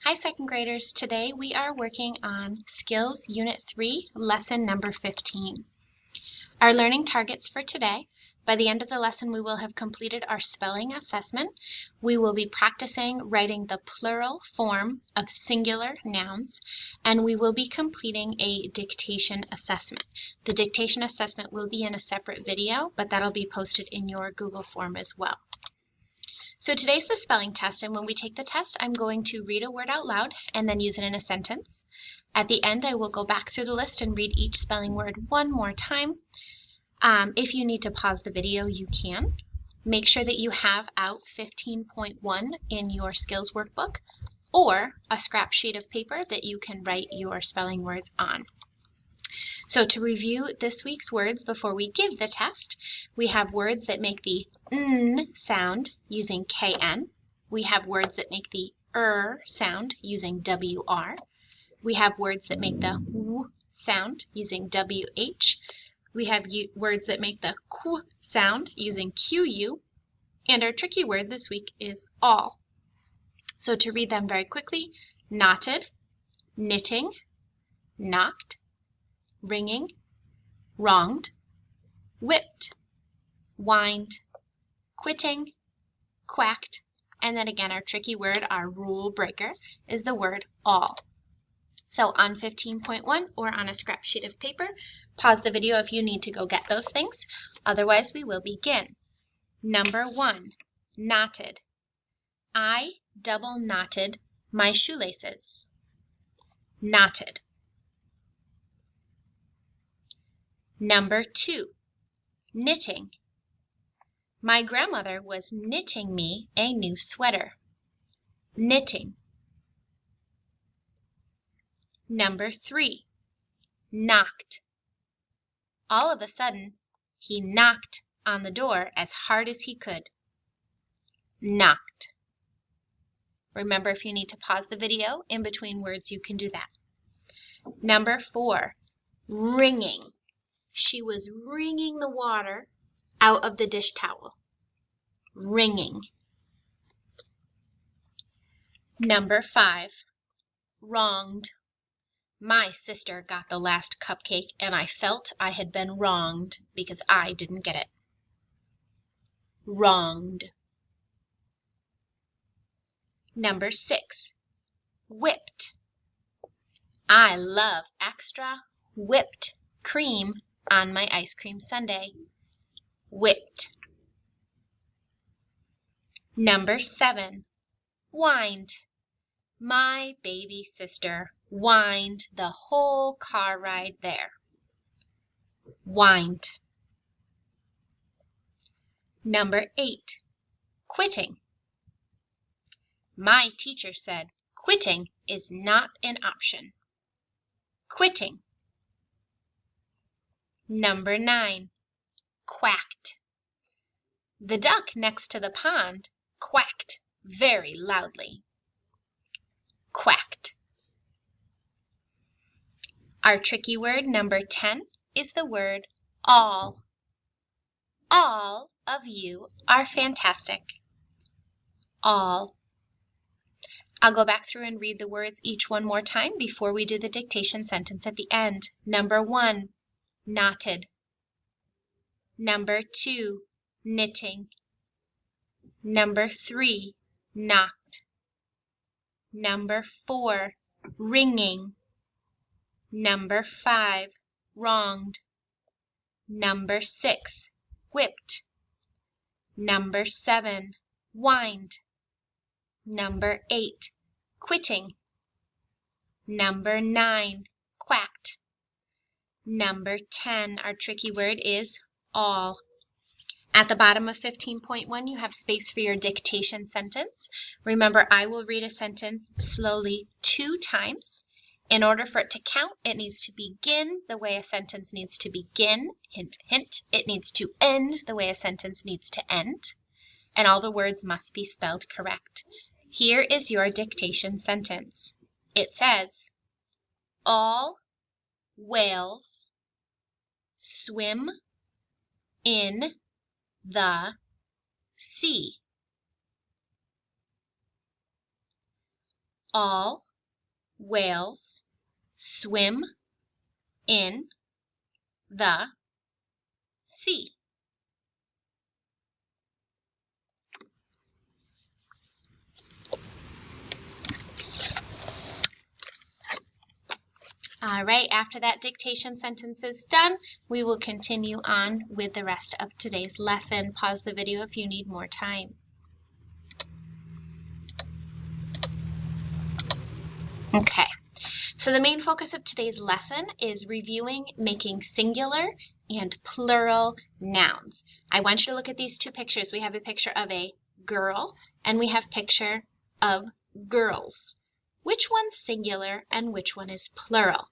Hi second graders, today we are working on Skills Unit 3, Lesson number 15. Our learning targets for today: by the end of the lesson we will have completed our spelling assessment. We will be practicing writing the plural form of singular nouns, and we will be completing a dictation assessment. The dictation assessment will be in a separate video, but that'll be posted in your Google form as well. So today's the spelling test, and when we take the test, I'm going to read a word out loud and then use it in a sentence. At the end, I will go back through the list and read each spelling word one more time. If you need to pause the video, you can. Make sure that you have out 15.1 in your skills workbook or a scrap sheet of paper that you can write your spelling words on. So to review this week's words before we give the test, we have words that make the N sound using KN. We have words that make the sound using WR. We have words that make the W sound using WH. We have words that make the Q sound using QU. And our tricky word this week is all. So to read them very quickly: knotted, knitting, knocked, ringing, wronged, whipped, whined, quitting, quacked, and then again our tricky word, our rule breaker, is the word all. So on 15.1 or on a scrap sheet of paper, pause the video if you need to go get those things. Otherwise, we will begin. Number 1, knotted. I double knotted my shoelaces. Knotted. Number 2, knitting. My grandmother was knitting me a new sweater. Knitting. Number 3, knocked. All of a sudden, he knocked on the door as hard as he could. Knocked. Remember, if you need to pause the video in between words, you can do that. Number 4, wringing. She was wringing the water out of the dish towel. Wringing. Number 5, wronged. My sister got the last cupcake, and I felt I had been wronged because I didn't get it. Wronged. Number 6, whipped. I love extra whipped cream on my ice cream sundae. Whipped. Number 7, whined. My baby sister whined the whole car ride there. Whined. Number 8, quitting. My teacher said quitting is not an option. Quitting. Number 9, quacked. The duck next to the pond quacked very loudly. Quacked. Our tricky word number 10 is the word all. All of you are fantastic. All. I'll go back through and read the words each one more time before we do the dictation sentence at the end. Number 1, knotted. Number 2, knitting. Number 3, knocked. Number 4, wringing. Number 5, wronged. Number 6, whipped. Number 7, whined. Number 8, quitting. Number 9, quacked. Number 10, our tricky word, is all. At the bottom of 15.1, you have space for your dictation sentence. Remember, I will read a sentence slowly 2 times. In order for it to count, it needs to begin the way a sentence needs to begin. Hint, hint. It needs to end the way a sentence needs to end. And all the words must be spelled correct. Here is your dictation sentence. It says, all whales swim in the sea. All whales swim in the sea. All right, after that dictation sentence is done, we will continue on with the rest of today's lesson. Pause the video if you need more time. Okay, so the main focus of today's lesson is reviewing making singular and plural nouns. I want you to look at these two pictures. We have a picture of a girl and we have a picture of girls. Which one's singular and which one is plural?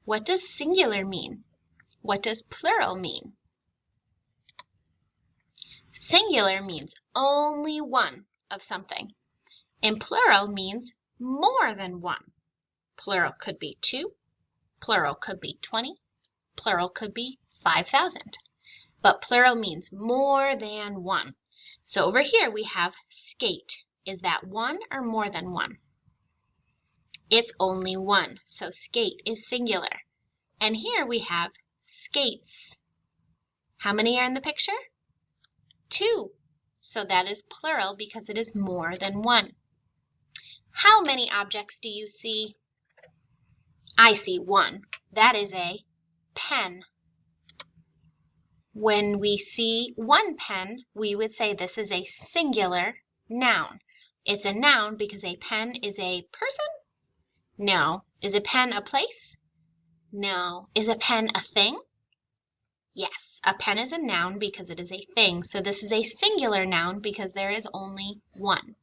What does singular mean? What does plural mean? Singular means only one of something, and plural means more than one. Plural could be 2, plural could be 20, plural could be 5,000. But plural means more than one. So over here we have skate. Is that one or more than one? It's only one, so skate is singular. And here we have skates. How many are in the picture? 2. So that is plural because it is more than one. How many objects do you see? I see one. That is a pen. When we see one pen, we would say this is a singular noun. It's a noun because a pen is a person? No. Is a pen a place? No. Is a pen a thing? Yes. A pen is a noun because it is a thing. So this is a singular noun because there is only one.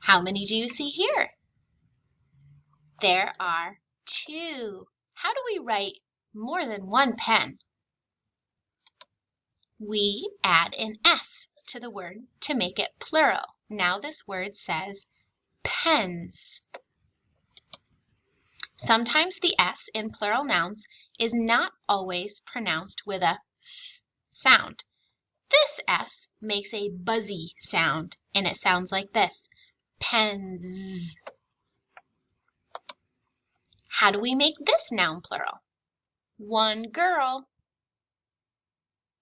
How many do you see here? There are 2. How do we write more than one pen? We add an S to the word to make it plural. Now this word says pens. Sometimes the S in plural nouns is not always pronounced with a S sound. This S makes a buzzy sound, and it sounds like this: pens. How do we make this noun plural? 1 girl,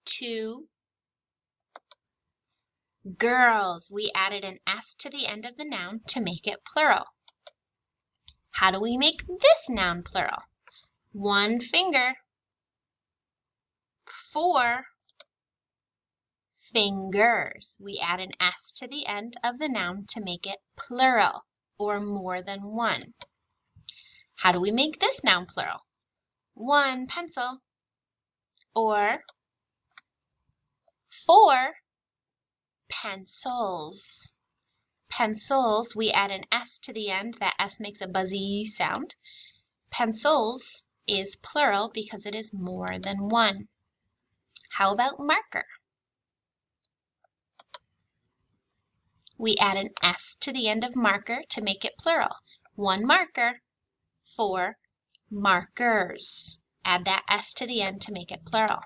2 girls. We added an S to the end of the noun to make it plural. How do we make this noun plural? 1 finger, 4 fingers. We add an S to the end of the noun to make it plural, or more than one. How do we make this noun plural? 1 pencil, or 4 pencils. Pencils, we add an S to the end. That S makes a buzzy sound. Pencils is plural because it is more than one. How about marker? We add an S to the end of marker to make it plural. 1 marker, 4 markers. Add that S to the end to make it plural.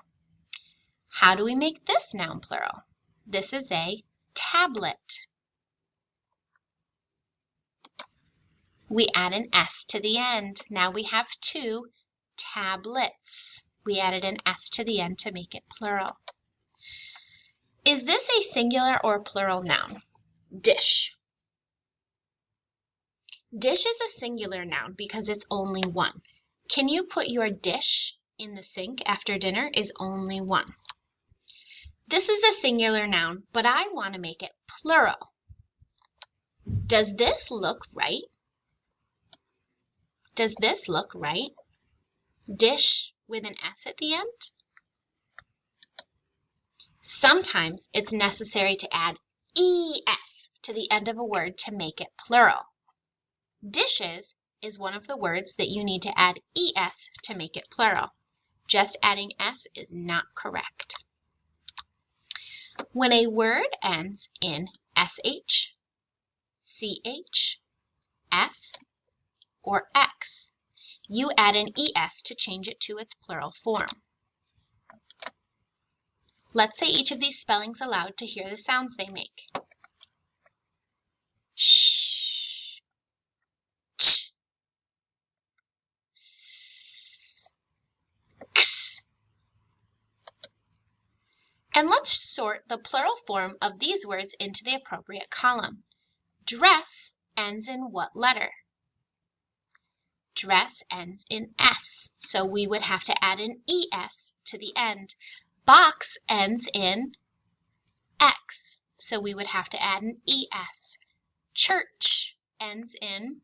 How do we make this noun plural? This is a tablet. We add an S to the end. Now we have 2 tablets. We added an S to the end to make it plural. Is this a singular or plural noun? Dish. Dish is a singular noun because it's only one. Can you put your dish in the sink after dinner? Is only one. This is a singular noun, but I want to make it plural. Does this look right? Does this look right? Dish with an S at the end? Sometimes it's necessary to add ES to the end of a word to make it plural. Dishes is one of the words that you need to add ES to make it plural. Just adding S is not correct. When a word ends in SH, CH, S, or X, you add an ES to change it to its plural form. Let's say each of these spellings aloud to hear the sounds they make. Sh, And let's sort the plural form of these words into the appropriate column. Dress ends in what letter? Dress ends in S, so we would have to add an ES to the end. Box ends in X, so we would have to add an ES. Church ends in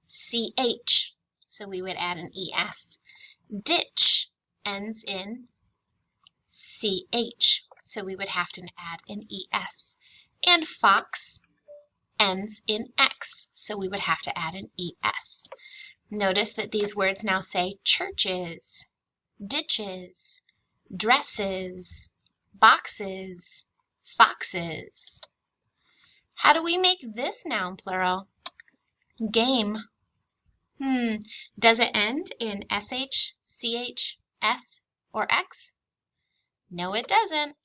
CH, so we would add an ES. Ditch ends in CH, so we would have to add an ES. And fox ends in X, so we would have to add an ES. Notice that these words now say churches, ditches, dresses, boxes, foxes. How do we make this noun plural? Game. Does it end in SH, CH, S, or X? No, it doesn't.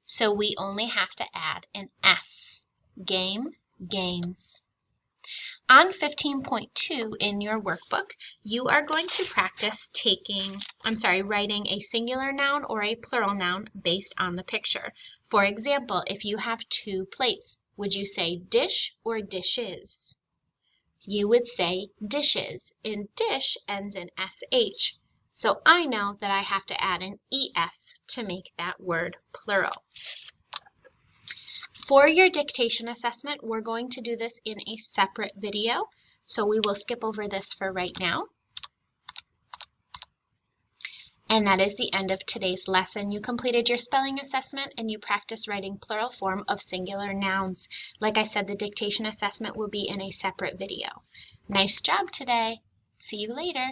So we only have to add an S. Game, games. On 15.2 in your workbook, you are going to practice writing a singular noun or a plural noun based on the picture. For example, if you have 2 plates, would you say dish or dishes? You would say dishes, and dish ends in SH. So I know that I have to add an ES to make that word plural. For your dictation assessment, we're going to do this in a separate video, so we will skip over this for right now. And that is the end of today's lesson. You completed your spelling assessment and you practiced writing plural form of singular nouns. Like I said, the dictation assessment will be in a separate video. Nice job today. See you later.